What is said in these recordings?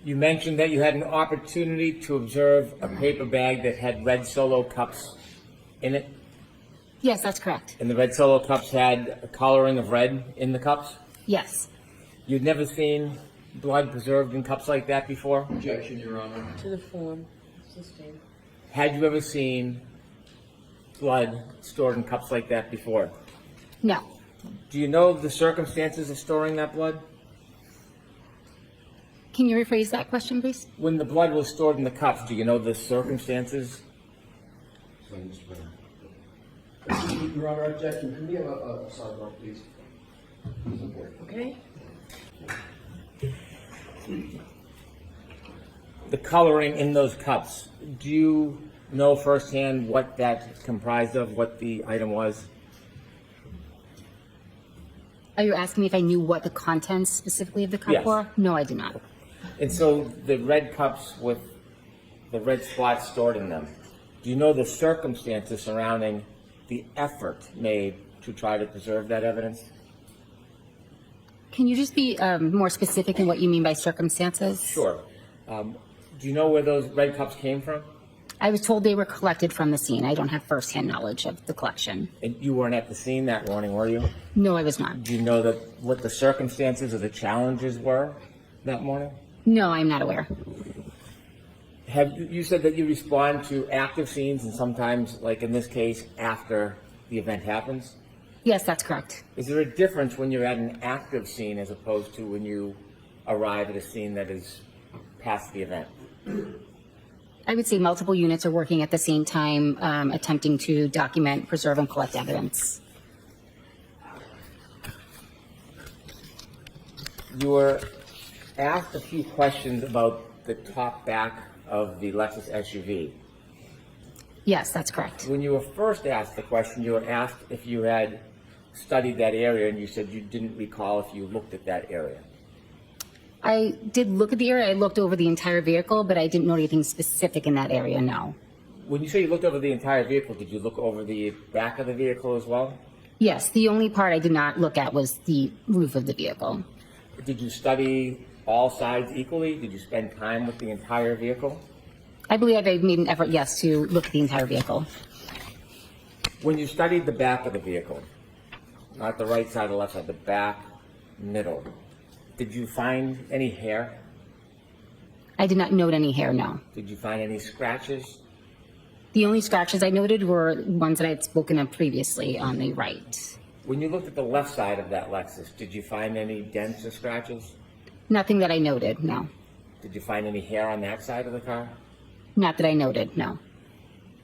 You mentioned that you had an opportunity to observe a paper bag that had red Solo cups in it, Yes, that's correct. and the red Solo cups had a coloring of red in the cups. Yes. You'd never seen blood preserved in cups like that before? Objection, Your Honor. To the form. Sustained. Had you ever seen blood stored in cups like that before? No. Do you know the circumstances of storing that blood? Can you rephrase that question, please? When the blood was stored in the cups, do you know the circumstances? Your Honor, objection. Can we have a sidebar, please? Okay? The coloring in those cups, do you know firsthand what that comprised of, what the item was? Are you asking me if I knew what the contents specifically of the cup Yes. were? No, I do not. And so the red cups with the red spots stored in them, do you know the circumstances surrounding the effort made to try to preserve that evidence? Can you just be more specific in what you mean by circumstances? Sure. Do you know where those red cups came from? I was told they were collected from the scene. I don't have firsthand knowledge of the collection. And you weren't at the scene that morning, were you? No, I was not. Do you know what the circumstances or the challenges were that morning? No, I'm not aware. You said that you respond to active scenes and sometimes, like in this case, after the event happens? Yes, that's correct. Is there a difference when you're at an active scene as opposed to when you arrive at a scene that is past the event? I would say multiple units are working at the same time, attempting to document, preserve, and collect evidence. You were asked a few questions about the top back of the Lexus SUV. Yes, that's correct. When you were first asked the question, you were asked if you had studied that area, and you said you didn't recall if you looked at that area. I did look at the area. I looked over the entire vehicle, but I didn't know anything specific in that area, no. When you say you looked over the entire vehicle, did you look over the back of the vehicle as well? Yes, the only part I did not look at was the roof of the vehicle. Did you study all sides equally? Did you spend time with the entire vehicle? I believe I made an effort, yes, to look at the entire vehicle. When you studied the back of the vehicle, not the right side or left side, the back, middle, did you find any hair? I did not note any hair, no. Did you find any scratches? The only scratches I noted were ones that I had spoken of previously on the right. When you looked at the left side of that Lexus, did you find any dents or scratches? Nothing that I noted, no. Did you find any hair on that side of the car? Not that I noted, no.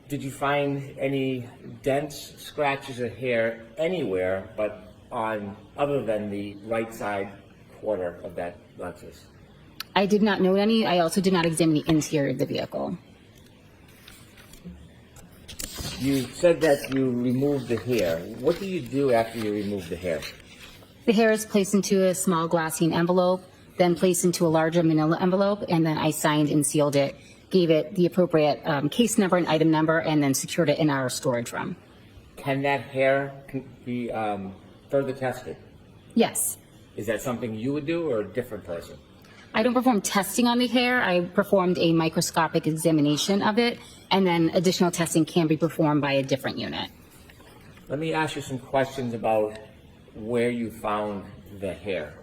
Did you find any dents, scratches, or hair anywhere but on other than the right side quarter of that Lexus? I did not note any. I also did not examine the interior of the vehicle. You said that you removed the hair. What do you do after you remove the hair? The hair is placed into a small glassine envelope, then placed into a larger manila envelope, and then I signed and sealed it, gave it the appropriate case number and item number, and then secured it in our storage room. Can that hair be further tested? Yes. Is that something you would do or a different person? I don't perform testing on the hair. I performed a microscopic examination of it, and then additional testing can be performed by a different unit. Let me ask you some questions about where you found the hair.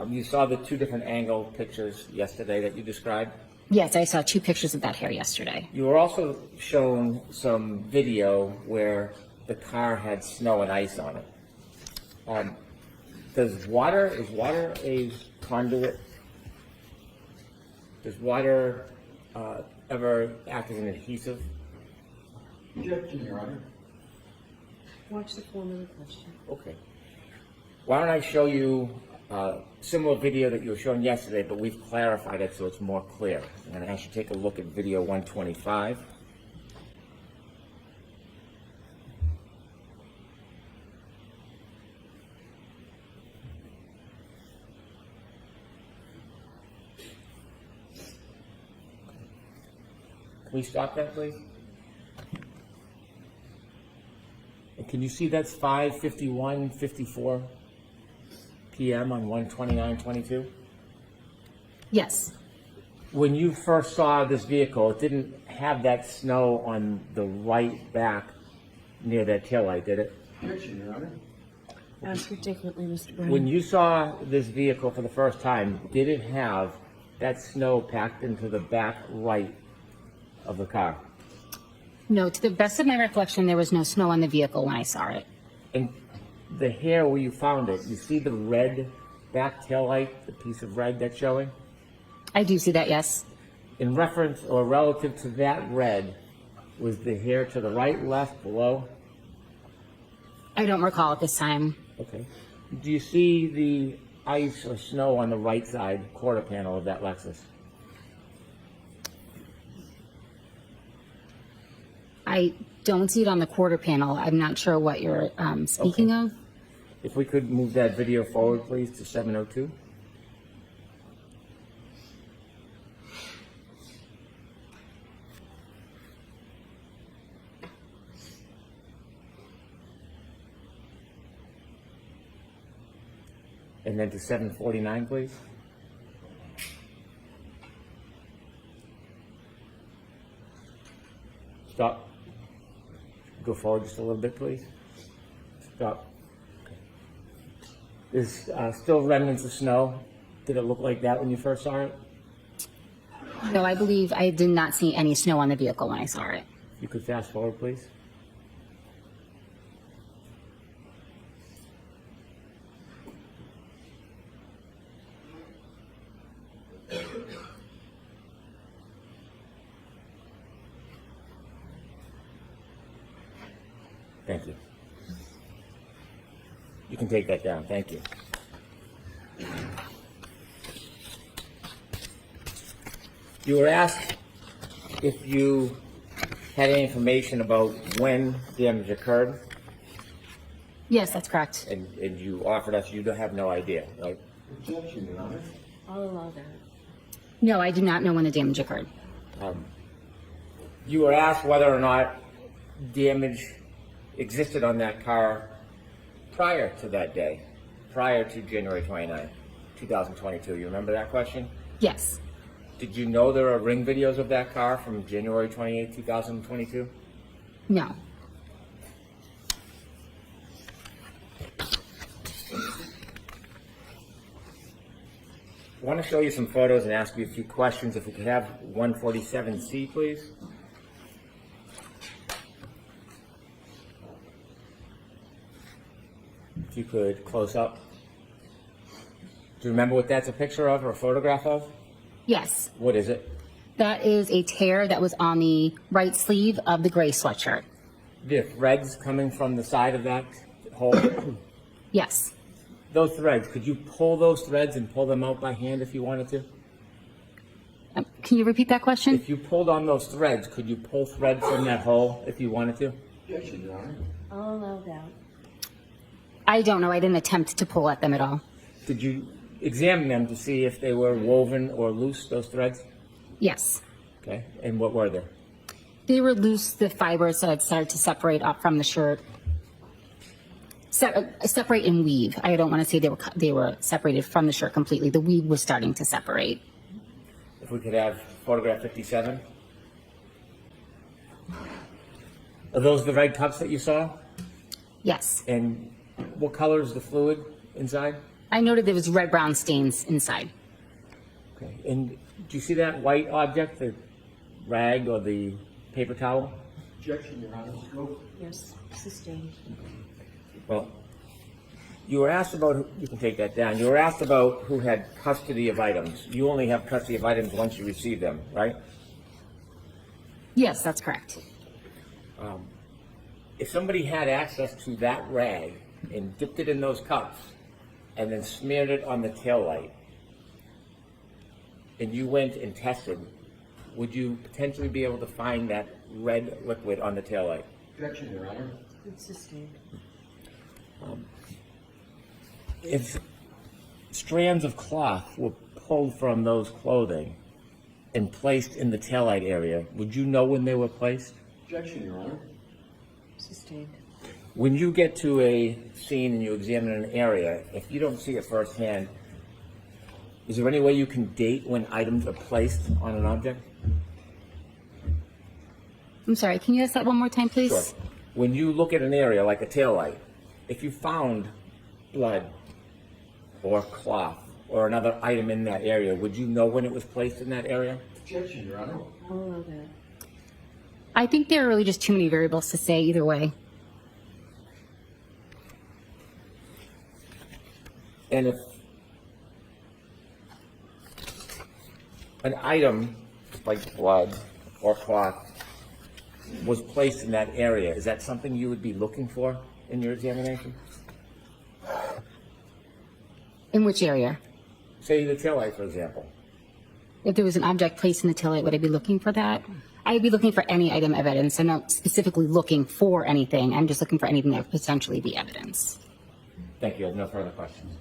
You saw the two different angle pictures yesterday that you described? Yes, I saw 2 pictures of that hair yesterday. You were also shown some video where the car had snow and ice on it. Is water a conduit? Does water ever act as an adhesive? Objection, Your Honor. Watch the form of the question. Okay. Why don't I show you a similar video that you were shown yesterday, but we've clarified it so it's more clear. I'm going to ask you to take a look at video 125. Can we stop that, please? And can you see that's 5:51:54 p.m. on 1/29/22? Yes. When you first saw this vehicle, it didn't have that snow on the right back near that taillight, did it? Objection, Your Honor. Ask articulately, Mr. When Brown. you saw this vehicle for the first time, did it have that snow packed into the back right of the car? No, to the best of my recollection, there was no snow on the vehicle when I saw it. And the hair where you found it, you see the red back taillight, the piece of red that's showing? I do see that, yes. In reference or relative to that red, was the hair to the right, left, below? I don't recall at this time. Okay. Do you see the ice or snow on the right side quarter panel of that Lexus? I don't see it on the quarter panel. I'm not sure what you're speaking Okay. of. If we could move that video forward, please, to 702. And then to 749, please. Stop. Go forward just a little bit, please. Stop. Okay. There's still remnants of snow. Did it look like that when you first saw it? No, I believe I did not see any snow on the vehicle when I saw it. You could fast forward, please. Thank you. You can take that down. Thank you. You were asked if you had any information about when damage occurred, Yes, that's correct. and you offered us you don't have no idea, right? Objection, Your Honor. I'll allow that. No, I do not know when the damage occurred. You were asked whether or not damage existed on that car prior to that day, prior to January 29, 2022. You remember that question? Yes. Did you know there are ring videos of that car from January 28, 2022? No. I want to show you some photos and ask you a few questions. If we could have 147C, please. If you could close up. Do you remember what that's a picture of or a photograph of? Yes. What is it? That is a tear that was on the right sleeve of the gray sweatshirt. The threads coming from the side of that hole. Yes. Those threads, could you pull those threads and pull them out by hand if you wanted to? Can you repeat that question? If you pulled on those threads, could you pull threads from that hole if you wanted to? Objection, Your Honor. I'll allow that. I don't know. I didn't attempt to pull at them at all. Did you examine them to see if they were woven or loose, those threads? Yes. Okay, and what were they? They were loose, the fibers that had started to separate up from the shirt. Separate and weave. I don't want to say they were separated from the shirt completely. The weave was starting to separate. If we could have photograph 57. Are those the red cups that you saw? Yes. And what color is the fluid inside? I noted there was red-brown stains inside. Okay, and do you see that white object, the rag or the paper towel? Objection, Your Honor. Go. Yes, sustained. Well, you were asked about, you can take that down, you were asked about who had custody of items. You only have custody of items once you receive them, right? Yes, that's correct. If somebody had access to that rag and dipped it in those cups and then smeared it on the taillight, and you went and tested, would you potentially be able to find that red liquid on the taillight? Objection, Your Honor. It's sustained. If strands of cloth were pulled from those clothing and placed in the taillight area, would you know when they were placed? Objection, Your Honor. Sustained. When you get to a scene and you examine an area, if you don't see it firsthand, Is there any way you can date when items are placed on an object? I'm sorry, can you ask that one more time, please? Sure. When you look at an area like a taillight, if you found blood or cloth or another item in that area, would you know when it was placed in that area? Objection, Your Honor. I'll allow that. I think there are really just too many variables to say either way. And if an item like blood or cloth was placed in that area, is that something you would be looking for in your examination? In which area? Say the taillight, for example. If there was an object placed in the taillight, would I be looking for that? I'd be looking for any item of evidence. I'm not specifically looking for anything. I'm just looking for anything that would potentially be evidence. Thank you. I have no further questions.